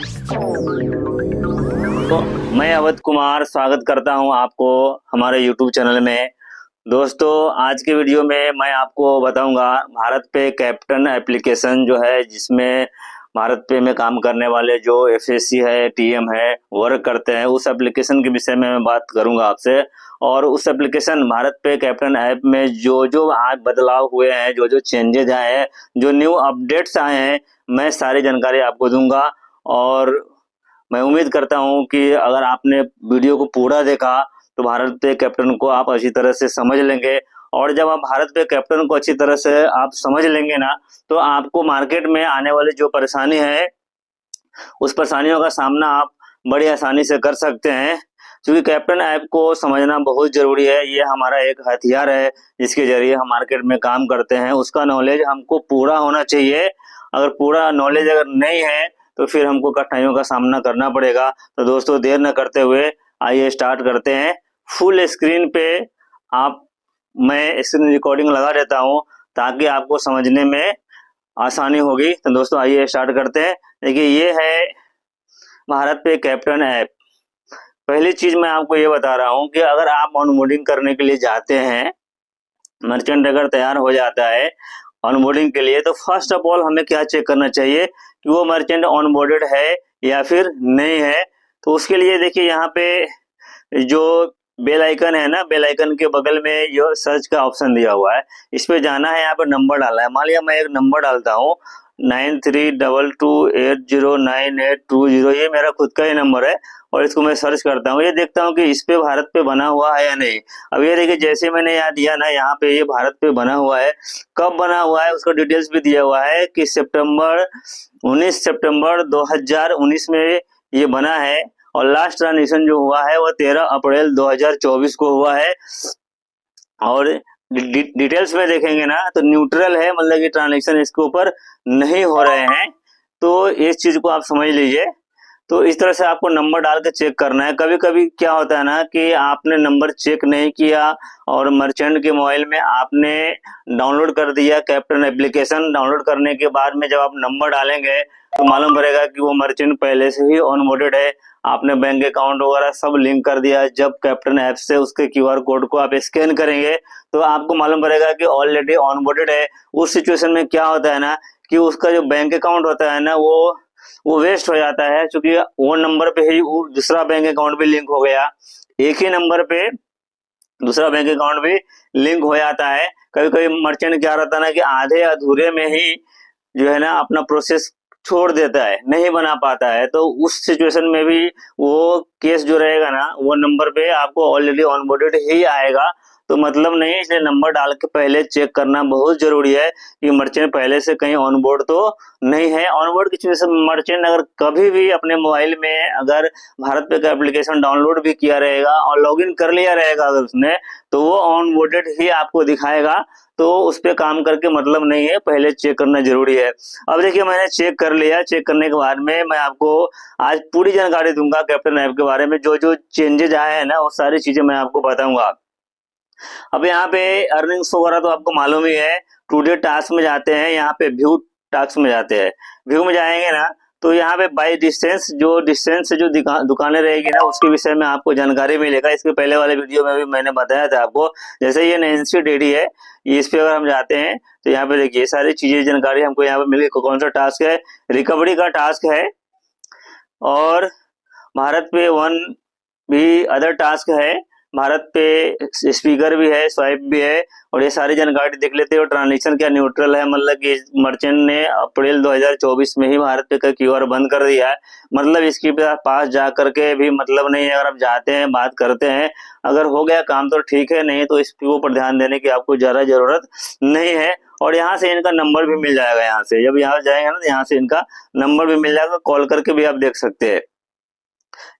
तो मैं अवध कुमार स्वागत करता हूं आपको हमारे YouTube चैनल में। दोस्तों, आज के वीडियो में मैं आपको बताऊंगा भारत पे कैप्टन एप्लीकेशन जो है, जिसमें भारत पे में काम करने वाले जो एफएससी है, टीएम है, वर्क करते हैं, उस एप्लीकेशन के विषय में मैं बात करूंगा आपसे। और उस एप्लीकेशन भारत पे कैप्टन ऐप में जो जो आज बदलाव हुए हैं, जो जो चेंजेज आए हैं, जो न्यू अपडेट्स आए हैं, मैं सारी जानकारी आपको दूंगा। और मैं उम्मीद करता हूं कि अगर आपने वीडियो को पूरा देखा तो भारत पे कैप्टन को आप अच्छी तरह से समझ लेंगे। और जब आप भारत पे कैप्टन को अच्छी तरह से आप समझ लेंगे ना, तो आपको मार्केट में आने वाली जो परेशानी है, उस परेशानियों का सामना आप बड़ी आसानी से कर सकते हैं। क्योंकि कैप्टन ऐप को समझना बहुत जरूरी है। ये हमारा एक हथियार है जिसके जरिए हम मार्केट में काम करते हैं। उसका नॉलेज हमको पूरा होना चाहिए। अगर पूरा नॉलेज अगर नहीं है तो फिर हमको कठिनाइयों का सामना करना पड़ेगा। तो दोस्तों, देर न करते हुए आइए स्टार्ट करते हैं। फुल स्क्रीन पे आप मैं स्क्रीन रिकॉर्डिंग लगा देता हूँ ताकि आपको समझने में आसानी होगी। तो दोस्तों, आइए स्टार्ट करते हैं। देखिए, ये है भारत पे कैप्टन ऐप। पहली चीज मैं आपको ये बता रहा हूँ कि अगर आप ऑनबोर्डिंग करने के लिए जाते हैं, मर्चेंट अगर तैयार हो जाता है ऑनबोर्डिंग के लिए, तो फर्स्ट ऑफ ऑल हमें क्या चेक करना चाहिए कि वो मर्चेंट ऑनबोर्डेड है या फिर नहीं है। तो उसके लिए देखिए, यहाँ पे जो बेल आइकन है ना, बेल आइकन के बगल में जो सर्च का ऑप्शन दिया हुआ है, इस पे जाना है। यहाँ पे नंबर डालना है। मान लिया मैं एक नंबर डालता हूँ 9322809820। ये मेरा खुद का ही नंबर है और इसको मैं सर्च करता हूँ। ये देखता हूँ कि इस पे भारत पे बना हुआ है या नहीं। अब ये देखिए, जैसे मैंने याद दिया ना, यहाँ पे ये भारत पे बना हुआ है। कब बना हुआ है उसका डिटेल्स भी दिया हुआ है कि 19 सितंबर 2019 में ये बना है। और लास्ट ट्रांजेक्शन जो हुआ है वो 13 अप्रैल 2024 को हुआ है। और डिटेल्स में देखेंगे ना तो न्यूट्रल है, मतलब कि ट्रांजेक्शन इसके ऊपर नहीं हो रहे हैं। तो इस चीज को आप समझ लीजिए। तो इस तरह से आपको नंबर डाल के चेक करना है। कभी कभी क्या होता है ना कि आपने नंबर चेक नहीं किया और मर्चेंट के मोबाइल में आपने डाउनलोड कर दिया कैप्टन एप्लीकेशन। डाउनलोड करने के बाद में जब आप नंबर डालेंगे तो मालूम पड़ेगा कि वो मर्चेंट पहले से ही ऑनबोर्डेड है। आपने बैंक अकाउंट वगैरह सब लिंक कर दिया। जब कैप्टन ऐप से उसके क्यूआर कोड को आप स्कैन करेंगे तो आपको मालूम पड़ेगा कि ऑलरेडी ऑनबोर्डेड है। उस सिचुएशन में क्या होता है ना कि उसका जो बैंक अकाउंट होता है ना, वो वेस्ट हो जाता है। क्योंकि वो नंबर पे ही वो दूसरा बैंक अकाउंट भी लिंक हो गया। एक ही नंबर पे दूसरा बैंक अकाउंट भी लिंक हो जाता है। कभी कभी मर्चेंट क्या रहता है ना कि आधे अधूरे में ही जो है ना अपना प्रोसेस छोड़ देता है, नहीं बना पाता है। तो उस सिचुएशन में भी वो केस जो रहेगा ना, वो नंबर पे आपको ऑलरेडी ऑनबोर्डेड ही आएगा। तो मतलब नहीं, इसलिए नंबर डाल के पहले चेक करना बहुत जरूरी है कि मर्चेंट पहले से कहीं ऑनबोर्ड तो नहीं है। ऑनबोर्ड की सिचुएशन मर्चेंट अगर कभी भी अपने मोबाइल में अगर भारत पे का एप्लीकेशन डाउनलोड भी किया रहेगा और लॉगिन कर लिया रहेगा अगर उसने, तो वो ऑनबोर्डेड ही आपको दिखाएगा। तो उस पर काम करके मतलब नहीं है, पहले चेक करना जरूरी है। अब देखिए, मैंने चेक कर लिया। चेक करने के बाद में मैं आपको आज पूरी जानकारी दूंगा कैप्टन ऐप के बारे में। जो जो चेंजेज आए हैं ना, वो सारी चीजें मैं आपको बताऊंगा। अब यहाँ पे अर्निंग्स वगैरह तो आपको मालूम ही है। टुडे टास्क में जाते हैं, यहाँ पे व्यू टास्क में जाते हैं। व्यू में जाएंगे ना तो यहाँ पे बाई डिस्टेंस, जो डिस्टेंस से जो दुकानें रहेगी ना, उसके विषय में आपको जानकारी मिलेगा। इसके पहले वाले वीडियो में भी मैंने बताया था आपको। जैसे ये नैन्सी डेयरी है, इस पे अगर हम जाते हैं तो यहाँ पे देखिए सारी चीजें जानकारी हमको यहाँ पे मिलेगी। कौन सा टास्क है, रिकवरी का टास्क है। और भारत पे वन भी अदर टास्क है। भारत पे स्पीकर भी है, स्वाइप भी है। और ये सारी जानकारी देख लेते हो। ट्रांजेक्शन क्या न्यूट्रल है, मतलब कि मर्चेंट ने अप्रैल 2024 में ही भारत पे का क्यूआर बंद कर दिया है। मतलब इसके पास जा करके भी मतलब नहीं है। अगर आप जाते हैं, बात करते हैं, अगर हो गया काम तो ठीक है, नहीं तो इसके ऊपर ध्यान देने की आपको ज्यादा जरूरत नहीं है। और यहाँ से इनका नंबर भी मिल जाएगा। यहाँ से जब यहाँ जाएंगे ना, यहाँ से इनका नंबर भी मिल जाएगा। कॉल करके भी आप देख सकते हैं।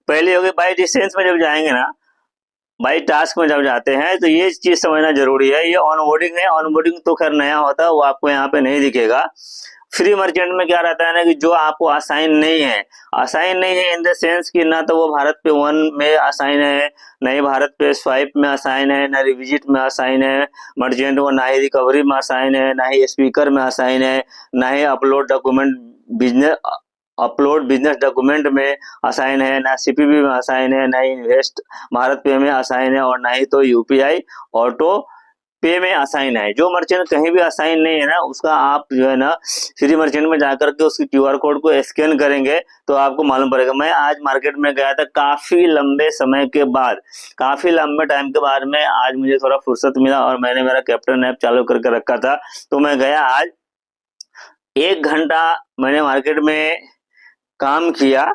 पहले हो गए बाई डिस्टेंस में जब जाएंगे ना, बाई टास्क में जब जाते हैं, तो ये चीज समझना जरूरी है। ये ऑनबोर्डिंग है। ऑनबोर्डिंग तो खैर नया होता है, वो आपको यहाँ पे नहीं दिखेगा। फ्री मर्चेंट में क्या रहता है ना कि जो आपको असाइन नहीं है, असाइन नहीं है इन द सेंस कि ना तो वो भारत पे वन में असाइन है, ना ही भारत पे स्वाइप में असाइन है, ना रिविजिट में असाइन है मर्चेंट वो, ना ही रिकवरी में असाइन है, ना ही स्पीकर में असाइन है, ना ही upload document business upload business document में असाइन है, ना सीपीबी में असाइन है, ना ही इन्वेस्ट भारत पे में असाइन है, और ना ही तो यूपीआई ऑटो पे में असाइन है। जो मर्चेंट कहीं भी असाइन नहीं है ना, उसका आप जो है ना फ्री मर्चेंट में जाकर के उसकी क्यूआर कोड को स्कैन करेंगे तो आपको मालूम पड़ेगा। मैं आज मार्केट में गया था काफी लंबे समय के बाद, काफी लंबे टाइम के बाद में आज मुझे थोड़ा फुर्सत मिला और मैंने मेरा कैप्टन ऐप चालू करके रखा था, तो मैं गया आज 1 घंटा मैंने मार्केट में काम किया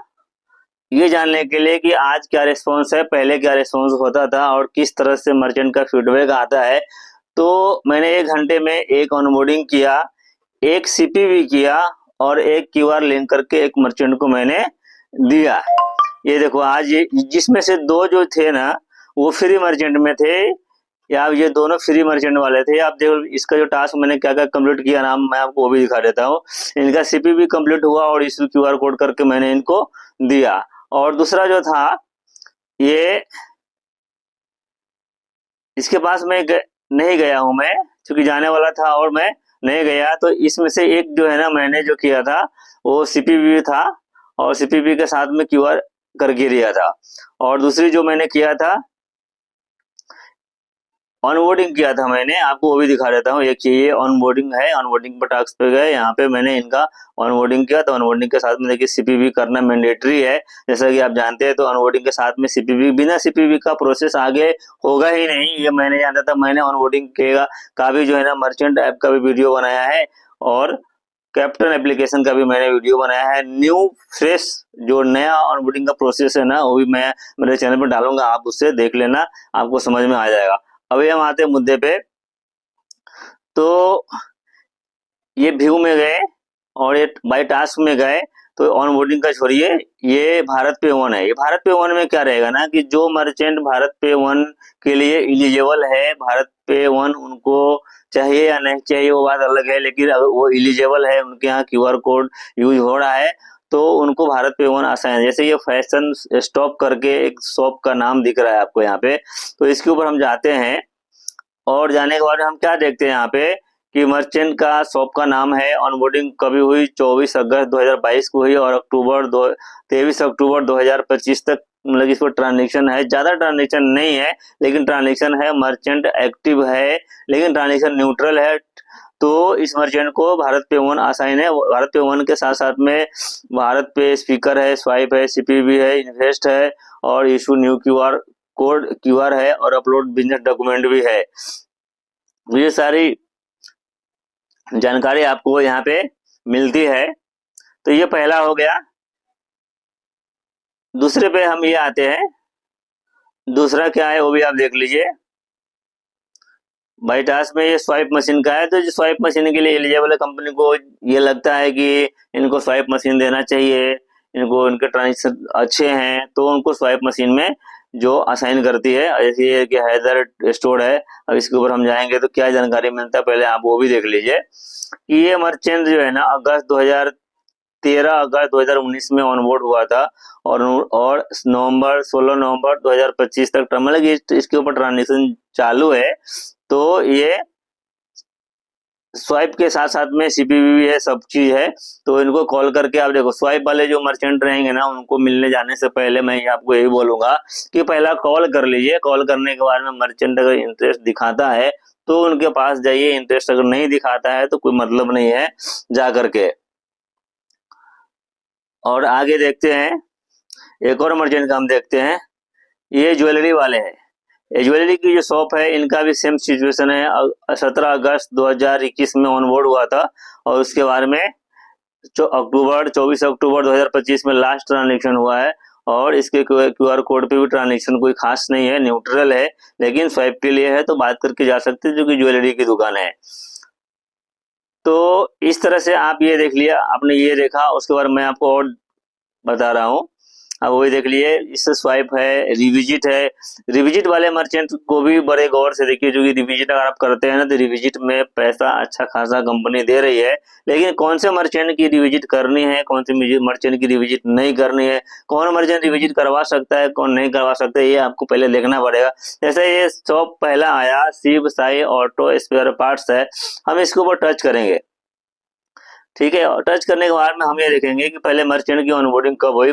ये जानने के लिए कि आज क्या रिस्पॉन्स है, पहले क्या रिस्पॉन्स होता था और किस तरह से मर्चेंट का फीडबैक आता है। तो मैंने 1 घंटे में एक ऑनबोर्डिंग किया, एक सीपीवी किया और एक क्यूआर लिंक करके एक मर्चेंट को मैंने दिया। ये देखो आज ये जिसमें से 2 जो थे ना वो फ्री मर्चेंट में थे, या ये दोनों फ्री मर्चेंट वाले थे। आप देखो इसका जो टास्क मैंने क्या क्या कंप्लीट किया ना, मैं आपको वो भी दिखा देता हूँ। इनका सीपीवी कंप्लीट हुआ और इस क्यूआर कोड करके मैंने इनको दिया। और दूसरा जो था ये इसके पास नहीं गया हूं मैं, क्योंकि जाने वाला था और मैं नहीं गया। तो इसमें से एक जो है ना मैंने जो किया था वो सीपीवी था और सीपीवी के साथ में क्यूआर करके दिया था। और दूसरी जो मैंने किया था ऑनबोर्डिंग किया था मैंने, आपको वो भी दिखा देता हूँ। एक ये ऑनबोर्डिंग है, ऑनबोर्डिंग पर टास्क पे गए, यहाँ पे मैंने इनका ऑनबोर्डिंग किया। तो ऑनबोर्डिंग के साथ में देखिए सीपीवी करना मैंडेटरी है, जैसा कि आप जानते हैं। तो ऑनबोर्डिंग के साथ में सीपीवी, बिना सीपीवी का प्रोसेस आगे होगा ही नहीं, ये मैंने जानता था। मैंने ऑनबोर्डिंग का भी जो है ना मर्चेंट ऐप का भी वीडियो बनाया है और कैप्टन एप्लीकेशन का भी मैंने वीडियो बनाया है। न्यू फ्रेश जो नया ऑनबोर्डिंग का प्रोसेस है ना वो भी मैं मेरे चैनल पर डालूंगा, आप उससे देख लेना, आपको समझ में आ जाएगा। अभी हम आते हैं मुद्दे पे। तो ये व्यू में गए और ये बाई टास्क में गए, तो ऑनबोर्डिंग का छोड़िए, ये भारत पे वन है। ये भारत पे वन में क्या रहेगा ना कि जो मर्चेंट भारत पे वन के लिए एलिजिबल है, भारत पे वन उनको चाहिए या नहीं चाहिए वो बात अलग है, लेकिन अगर वो एलिजिबल है, उनके यहाँ क्यूआर कोड यूज हो रहा है, तो उनको भारत पे वन आसान है। जैसे ये फैशन स्टॉप करके एक शॉप का नाम दिख रहा है आपको यहाँ पे, तो इसके ऊपर हम जाते हैं और जाने के बाद हम क्या देखते हैं यहाँ पे कि मर्चेंट का शॉप का नाम है। ऑनबोर्डिंग कभी हुई 24 अगस्त 2022 को हुई और 23 अक्टूबर 2025 तक, मतलब इस पर ट्रांजेक्शन है, ज्यादा ट्रांजेक्शन नहीं है लेकिन ट्रांजेक्शन है। मर्चेंट एक्टिव है लेकिन ट्रांजेक्शन न्यूट्रल है। तो इस मर्चेंट को भारत पे वन असाइन है। भारत पे वन के साथ साथ में भारत पे स्पीकर है, स्वाइप है, सीपीबी है, इन्वेस्ट है और इशू न्यू क्यूआर है और अपलोड बिजनेस डॉक्यूमेंट भी है। ये सारी जानकारी आपको यहाँ पे मिलती है। तो ये पहला हो गया। दूसरे पे हम ये आते हैं, दूसरा क्या है वो भी आप देख लीजिए। बाई टास्क में ये स्वाइप मशीन का है, तो जो स्वाइप मशीन के लिए एलिजिबल है, कंपनी को ये लगता है कि इनको स्वाइप मशीन देना चाहिए, इनको इनके ट्रांजेक्शन अच्छे हैं, तो उनको स्वाइप मशीन में जो असाइन करती है। जैसे ये कि हैदर स्टोर है, अब इसके ऊपर हम जाएंगे तो क्या जानकारी मिलता है पहले आप वो भी देख लीजिए। कि ये मर्चेंट जो है ना 13 अगस्त 2019 में ऑनबोर्ड हुआ था और 16 नवंबर 2025 तक मतलब इसके ऊपर ट्रांजेक्शन चालू है। तो ये स्वाइप के साथ साथ में सीपीवी भी है, सब चीज है। तो इनको कॉल करके आप देखो, स्वाइप वाले जो मर्चेंट रहेंगे ना उनको मिलने जाने से पहले मैं आपको यही बोलूंगा कि पहला कॉल कर लीजिए। कॉल करने के बाद में मर्चेंट अगर इंटरेस्ट दिखाता है तो उनके पास जाइए, इंटरेस्ट अगर नहीं दिखाता है तो कोई मतलब नहीं है जा करके। और आगे देखते हैं, एक और मर्चेंट का हम देखते हैं। ये ज्वेलरी वाले हैं। ये ज्वेलरी की जो शॉप है इनका भी सेम सिचुएशन है। 17 अगस्त 2021 में ऑनबोर्ड हुआ था और उसके बारे में 24 अक्टूबर 2025 में लास्ट ट्रांजेक्शन हुआ है। और इसके क्यूआर कोड पे भी ट्रांजेक्शन कोई खास नहीं है, न्यूट्रल है, लेकिन स्वाइप के लिए है तो बात करके जा सकते हैं, जो कि ज्वेलरी की दुकान है। तो इस तरह से आप ये देख लिया, आपने ये देखा, उसके बाद मैं आपको और बता रहा हूँ। अब वही देख लिए, इससे स्वाइप है, रिविजिट है। रिविजिट वाले मर्चेंट को भी बड़े गौर से देखिए, जो कि रिविजिट अगर आप करते हैं ना तो रिविजिट में पैसा अच्छा खासा कंपनी दे रही है, लेकिन कौन से मर्चेंट की रिविजिट करनी है, कौन से मर्चेंट की रिविजिट नहीं करनी है, कौन मर्चेंट रिविजिट करवा सकता है, कौन नहीं करवा सकता है, ये आपको पहले देखना पड़ेगा। जैसे ये शॉप पहला आया, Shiv Sai auto spare parts है, हम इसके ऊपर टच करेंगे, ठीक है। और टच करने के बाद में हम ये देखेंगे कि पहले मर्चेंट की ऑनबोर्डिंग कब हुई।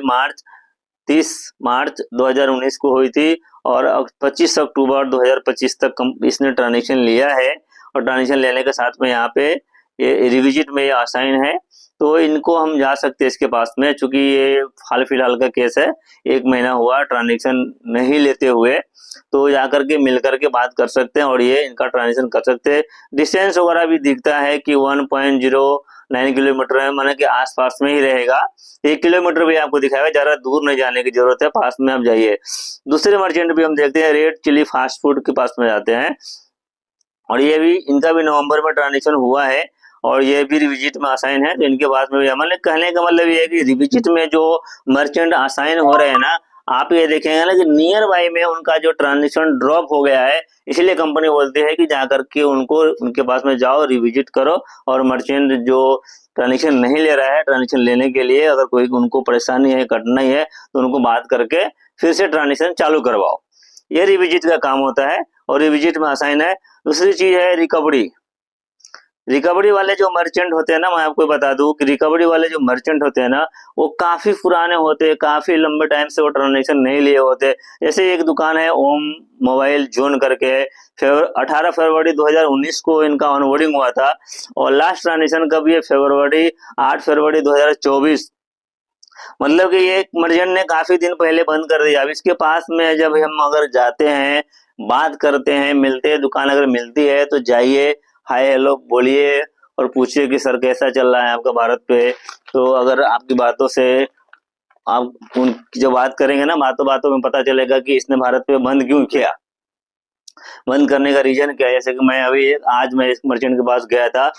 30 मार्च 2019 को हुई थी और 25 अक्टूबर 2025 तक इसने ट्रांजेक्शन लिया है। और ट्रांजेक्शन लेने के साथ में यहाँ पे ये रिविजिट में ये असाइन है, तो इनको हम जा सकते हैं इसके पास में, चूंकि ये हाल फिलहाल का केस है, 1 महीना हुआ ट्रांजेक्शन नहीं लेते हुए, तो जाकर के मिल करके बात कर सकते हैं और ये इनका ट्रांजेक्शन कर सकते हैं। डिस्टेंस वगैरह भी दिखता है कि 1.09 किलोमीटर है, माने कि आसपास में ही रहेगा। 1 किलोमीटर भी आपको दिखाएगा, ज्यादा दूर नहीं जाने की जरूरत है, पास में आप जाइए। दूसरे मर्चेंट भी हम देखते हैं, रेड चिली फास्ट फूड के पास में जाते हैं और ये भी, इनका भी नवंबर में ट्रांजेक्शन हुआ है और ये भी रिविजिट में असाइन है, तो इनके पास में भी, मतलब कहने का मतलब ये है कि रिविजिट में जो मर्चेंट असाइन हो रहे हैं ना, आप ये देखेंगे ना कि नियर बाई में उनका जो ट्रांजेक्शन ड्रॉप हो गया है, इसलिए कंपनी बोलती है कि जाकर के उनको, उनके पास में जाओ, रिविजिट करो और मर्चेंट जो ट्रांजेक्शन नहीं ले रहा है, ट्रांजेक्शन लेने के लिए अगर कोई उनको परेशानी है, कठिनाई है, तो उनको बात करके फिर से ट्रांजेक्शन चालू करवाओ। ये रिविजिट का काम होता है और रिविजिट में असाइन है। दूसरी चीज है रिकवरी। रिकवरी वाले जो मर्चेंट होते हैं ना, मैं आपको बता दूं कि रिकवरी वाले जो मर्चेंट होते हैं ना, वो काफी पुराने होते हैं, काफी लंबे टाइम से वो ट्रांजेक्शन नहीं लिए होते। जैसे एक दुकान है ओम मोबाइल जोन करके, 18 फरवरी 2019 को इनका ऑनबोर्डिंग हुआ था और लास्ट ट्रांजेक्शन कब, ये 8 फरवरी 2024। मतलब कि ये मर्चेंट ने काफी दिन पहले बंद कर दिया। अब इसके पास में जब हम अगर जाते हैं, बात करते हैं, मिलते हैं, दुकान अगर मिलती है तो जाइए, हाय हेलो बोलिए और पूछिए कि सर कैसा चल रहा है आपका भारत पे। तो अगर आपकी बातों से आप उनकी जो बात करेंगे ना, बातों बातों में पता चलेगा कि इसने भारत पे बंद क्यों किया, बंद करने का रीजन क्या है। जैसे कि मैं अभी आज मैं इस मर्चेंट के पास गया था,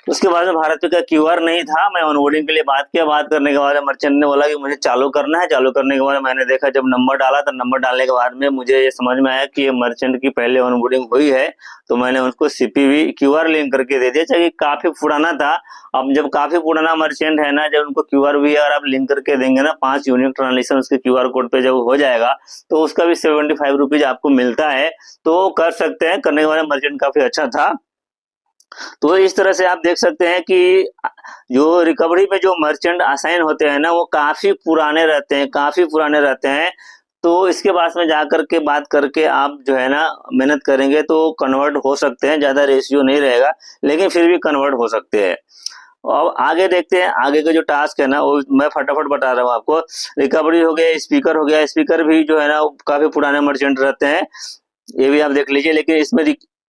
उसके बाद में भारत पे का क्यूआर नहीं था, मैं ऑनबोर्डिंग के लिए बात किया, बात करने के बाद मर्चेंट ने बोला कि मुझे चालू करना है। चालू करने के बाद मैंने देखा, जब नंबर डाला तो नंबर डालने के बाद में मुझे ये समझ में आया कि ये मर्चेंट की पहले ऑनबोर्डिंग हुई है, तो मैंने उसको सीपीवी क्यूआर लिंक करके दे दिया, चाहे काफी पुराना था। अब जब काफी पुराना मर्चेंट है ना, जब उनको क्यूआर भी अगर आप लिंक करके देंगे ना, 5 यूनिक ट्रांजेक्शन उसके क्यूआर कोड पे जब हो जाएगा, तो उसका भी 75 रुपीज आपको मिलता है। तो कर सकते हैं, करने के बाद मर्चेंट काफी अच्छा था। तो इस तरह से आप देख सकते हैं कि जो रिकवरी में जो मर्चेंट असाइन होते हैं ना, वो काफी पुराने रहते हैं, काफी पुराने रहते हैं। तो इसके पास में जाकर के बात करके आप जो है ना, मेहनत करेंगे तो कन्वर्ट हो सकते हैं, ज्यादा रेशियो नहीं रहेगा, लेकिन फिर भी कन्वर्ट हो सकते हैं। अब आगे देखते हैं, आगे का जो टास्क है ना, वो मैं फटाफट बता रहा हूँ आपको। रिकवरी हो गया, स्पीकर हो गया, स्पीकर भी जो है ना काफी पुराने मर्चेंट रहते हैं, ये भी आप देख लीजिए। लेकिन इसमें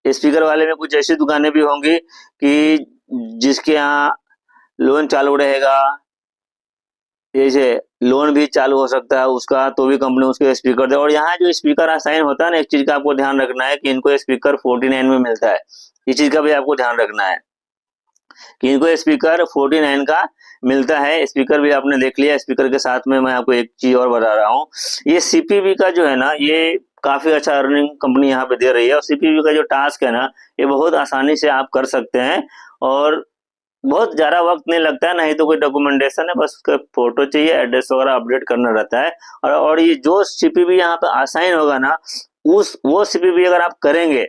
स्पीकर वाले में कुछ ऐसी दुकानें भी होंगी कि जिसके यहाँ लोन चालू रहेगा, जैसे लोन भी चालू हो सकता है उसका, तो भी कंपनी उसके स्पीकर दे। और यहाँ जो स्पीकर असाइन होता है ना, एक चीज का आपको ध्यान रखना है कि इनको स्पीकर 49 में मिलता है, इस चीज का भी आपको ध्यान रखना है कि इनको स्पीकर 49 का मिलता है। स्पीकर भी आपने देख लिया। स्पीकर के साथ में मैं आपको एक चीज और बता रहा हूँ, ये सीपीवी का जो है ना, ये काफी अच्छा अर्निंग कंपनी यहाँ पे दे रही है। और सीपीवी का जो टास्क है ना, ये बहुत आसानी से आप कर सकते हैं और बहुत ज्यादा वक्त नहीं लगता है, नहीं तो कोई डॉक्यूमेंटेशन है, बस उसका फोटो चाहिए, एड्रेस वगैरह अपडेट करना रहता है। और ये जो सीपीवी यहाँ पे असाइन होगा ना, वो सीपीवी अगर आप करेंगे,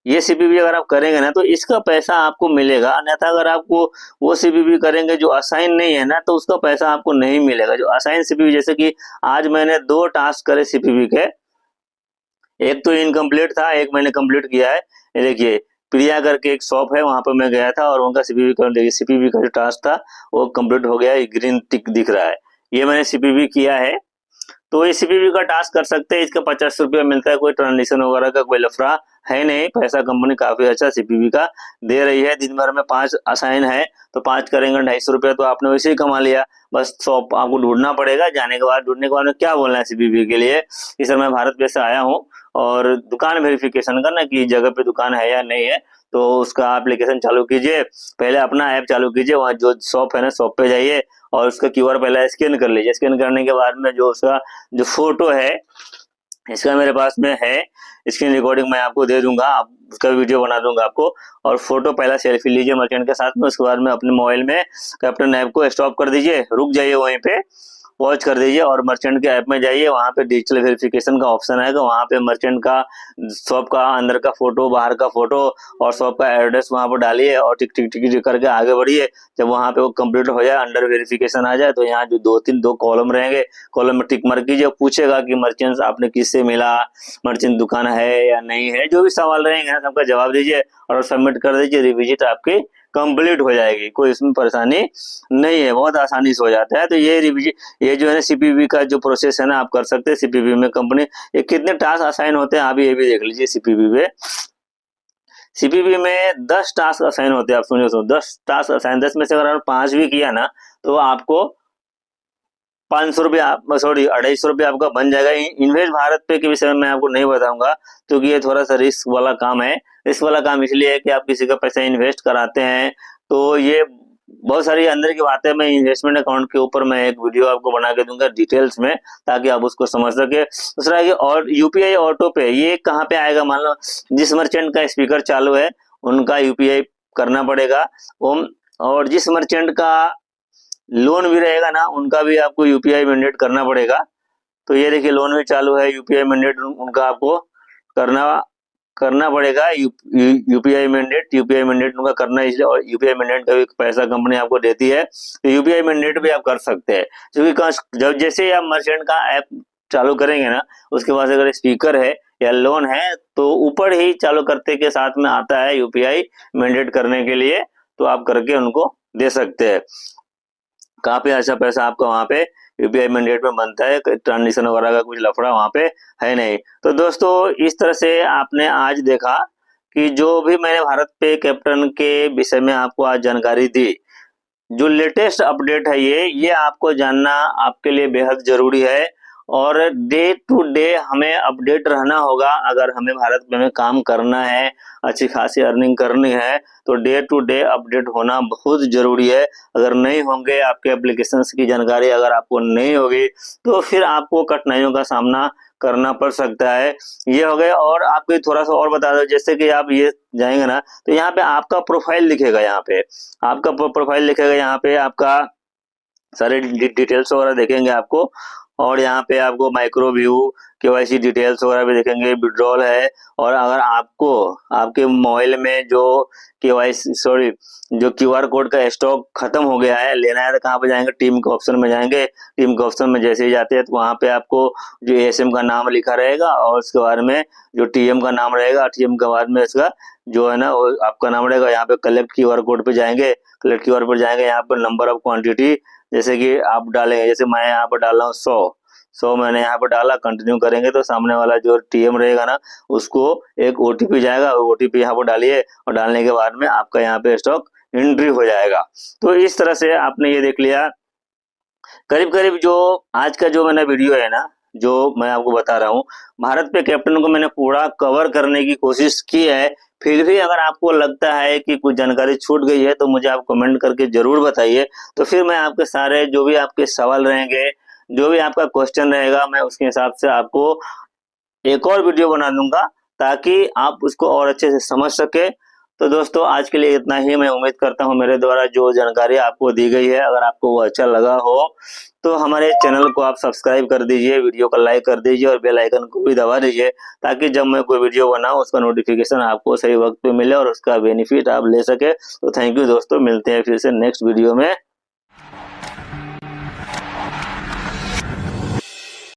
ये सीपीवी अगर आप करेंगे ना, तो इसका पैसा आपको मिलेगा। अन्यथा अगर आपको वो सीपीवी करेंगे जो असाइन नहीं है ना, तो उसका पैसा आपको नहीं मिलेगा। जो असाइन सीपीवी, जैसे कि आज मैंने 2 टास्क करे सीपीवी के, एक तो इनकम्प्लीट था, एक मैंने कंप्लीट किया है। ये देखिए, प्रिया करके एक शॉप है, वहां पर मैं गया था और उनका सीपीवी का जो टास्क था वो कंप्लीट हो गया है, ग्रीन टिक दिख रहा है, ये मैंने सीपीवी किया है। तो ये सीपीवी का टास्क कर सकते हैं, इसका 50 रुपया मिलता है, कोई ट्रांजेक्शन वगैरह का कोई लफड़ा है नहीं, पैसा कंपनी काफी अच्छा सीपीवी का दे रही है। दिन भर में 5 असाइन है, तो 5 करेंगे 250 रुपया, तो आपने वैसे ही कमा लिया। बस शॉप आपको ढूंढना पड़ेगा, जाने के बाद, ढूंढने के बाद में क्या बोलना है सीपीवी के लिए कि सर मैं भारत पे से आया हूँ, और दुकान वेरिफिकेशन करना कि जगह पे दुकान है या नहीं है, तो उसका एप्लीकेशन चालू कीजिए, पहले अपना ऐप चालू कीजिए, वहाँ जो शॉप है ना, शॉप पे जाइए और उसका क्यूआर पहले स्कैन कर लीजिए। स्कैन करने के बाद में जो उसका जो फोटो है, इसका मेरे पास में है, स्क्रीन रिकॉर्डिंग मैं आपको दे दूंगा, आप उसका वीडियो बना दूंगा आपको। और फोटो पहला सेल्फी लीजिए मर्चेंट के साथ में, उसके बाद में अपने मोबाइल में कैप्टन ऐप को स्टॉप कर दीजिए, रुक जाइए वहीं पे पॉज कर दीजिए और मर्चेंट के ऐप में जाइए। वहाँ पे डिजिटल वेरिफिकेशन का ऑप्शन आएगा, वहाँ पे मर्चेंट का शॉप का अंदर का फोटो, बाहर का फोटो और शॉप का एड्रेस वहाँ पर डालिए और टिक टिक टिक टिक करके आगे बढ़िए। जब वहाँ पे वो कंप्लीट हो जाए, अंडर वेरिफिकेशन आ जाए, तो यहाँ जो दो कॉलम रहेंगे, कॉलम में टिक मार कीजिए। पूछेगा कि मर्चेंट आपने किससे मिला, मर्चेंट दुकान है या नहीं है, जो भी सवाल रहेंगे ना सबका जवाब दीजिए और सबमिट कर दीजिए। रिविजिट आपकी कंप्लीट हो जाएगी, कोई इसमें परेशानी नहीं है, बहुत आसानी से हो जाता है। तो ये रिविजिट, ये जो है ना सीपीपी का जो प्रोसेस है ना, आप कर सकते हैं सीपीपी में। कंपनी ये कितने टास्क असाइन होते हैं आप ये भी देख लीजिए। सीपीपी पे, सीपीपी में 10 टास्क असाइन होते हैं। आप सुनिए, 10 टास्क असाइन, 10 में से अगर 5 भी किया ना तो आपको 500 रुपया, सॉरी 250 रुपया आपका बन जाएगा। इन्वेस्ट भारत पे के विषय में मैं आपको नहीं बताऊंगा क्योंकि ये थोड़ा सा रिस्क वाला काम है। रिस्क वाला काम इसलिए है कि आप किसी का पैसा इन्वेस्ट कराते हैं तो ये बहुत सारी अंदर की बातें मैं इन्वेस्टमेंट अकाउंट के ऊपर मैं एक वीडियो आपको बना के दूंगा डिटेल्स में, ताकि आप उसको समझ सके। दूसरा है और यूपीआई ऑटो पे, ये कहाँ पे आएगा? मान लो जिस मर्चेंट का स्पीकर चालू है उनका यूपीआई करना पड़ेगा, और जिस मर्चेंट का लोन भी रहेगा ना उनका भी आपको यूपीआई मैंडेट करना पड़ेगा। तो ये देखिए लोन भी चालू है, यूपीआई मैंडेट उनका आपको करना करना पड़ेगा। यूपीआई मैंडेट उनका करना है, इसलिए। और यूपीआई मैंडेट का भी पैसा कंपनी आपको देती है, तो यूपीआई मैंडेट भी आप कर सकते हैं। क्योंकि जब जैसे आप मर्चेंट का ऐप चालू करेंगे ना, उसके पास अगर स्पीकर है या लोन है तो ऊपर ही चालू करते के साथ में आता है यूपीआई मैंडेट करने के लिए, तो आप करके उनको दे सकते हैं। काफी अच्छा पैसा आपका वहाँ पे यूपीआई मैंडेट में बनता है, ट्रांजेक्शन वगैरह का कुछ लफड़ा वहाँ पे है नहीं। तो दोस्तों इस तरह से आपने आज देखा कि जो भी मैंने भारत पे कैप्टन के विषय में आपको आज जानकारी दी, जो लेटेस्ट अपडेट है ये आपको जानना आपके लिए बेहद जरूरी है। और डे टू डे हमें अपडेट रहना होगा। अगर हमें भारत में काम करना है, अच्छी खासी अर्निंग करनी है, तो डे टू डे अपडेट होना बहुत जरूरी है। अगर नहीं होंगे, आपके एप्लीकेशंस की जानकारी अगर आपको नहीं होगी तो फिर आपको कठिनाइयों का सामना करना पड़ सकता है। ये हो गए। और आपको थोड़ा सा और बता दो, जैसे कि आप ये जाएंगे ना तो यहाँ पे आपका प्रोफाइल दिखेगा, यहाँ पे आपका प्रोफाइल दिखेगा, यहाँ पे आपका सारे डिटेल्स वगैरह देखेंगे आपको। और यहाँ पे आपको माइक्रो व्यू, केवाईसी डिटेल्स वगैरह भी देखेंगे, विड्रॉल है। और अगर आपको आपके मोबाइल में जो केवाईसी, सॉरी, जो क्यूआर कोड का स्टॉक खत्म हो गया है, लेना है तो कहाँ पे जाएंगे? टीम के ऑप्शन में जाएंगे। टीम के ऑप्शन में जैसे ही जाते हैं तो वहाँ पे आपको जो एएसएम का नाम लिखा रहेगा और उसके बाद में जो टीएम का नाम रहेगा, टीएम के बाद में इसका जो है ना वो आपका नाम रहेगा। यहाँ पे कलेक्ट क्यूआर कोड पे जाएंगे, कलेक्ट क्यूआर पर जाएंगे, यहाँ पर नंबर ऑफ क्वांटिटी जैसे कि आप डालेंगे, जैसे मैं यहाँ पर डाल रहा हूँ 100 मैंने यहाँ पर डाला, कंटिन्यू करेंगे तो सामने वाला जो टीएम रहेगा ना उसको एक ओटीपी जाएगा, ओटीपी यहाँ पर डालिए और डालने के बाद में आपका यहाँ पे स्टॉक एंट्री हो जाएगा। तो इस तरह से आपने ये देख लिया करीब करीब जो आज का जो मैंने वीडियो है ना, जो मैं आपको बता रहा हूँ, भारत पे कैप्टन को मैंने पूरा कवर करने की कोशिश की है। फिर भी अगर आपको लगता है कि कुछ जानकारी छूट गई है तो मुझे आप कमेंट करके जरूर बताइए। तो फिर मैं आपके सारे जो भी आपके सवाल रहेंगे, जो भी आपका क्वेश्चन रहेगा, मैं उसके हिसाब से आपको एक और वीडियो बना दूंगा ताकि आप उसको और अच्छे से समझ सके। तो दोस्तों आज के लिए इतना ही। मैं उम्मीद करता हूँ मेरे द्वारा जो जानकारी आपको दी गई है, अगर आपको वो अच्छा लगा हो तो हमारे चैनल को आप सब्सक्राइब कर दीजिए, वीडियो को लाइक कर दीजिए और बेल आइकन को भी दबा दीजिए, ताकि जब मैं कोई वीडियो बनाऊं उसका नोटिफिकेशन आपको सही वक्त पे मिले और उसका बेनिफिट आप ले सके। तो थैंक यू दोस्तों, मिलते हैं फिर से नेक्स्ट वीडियो में।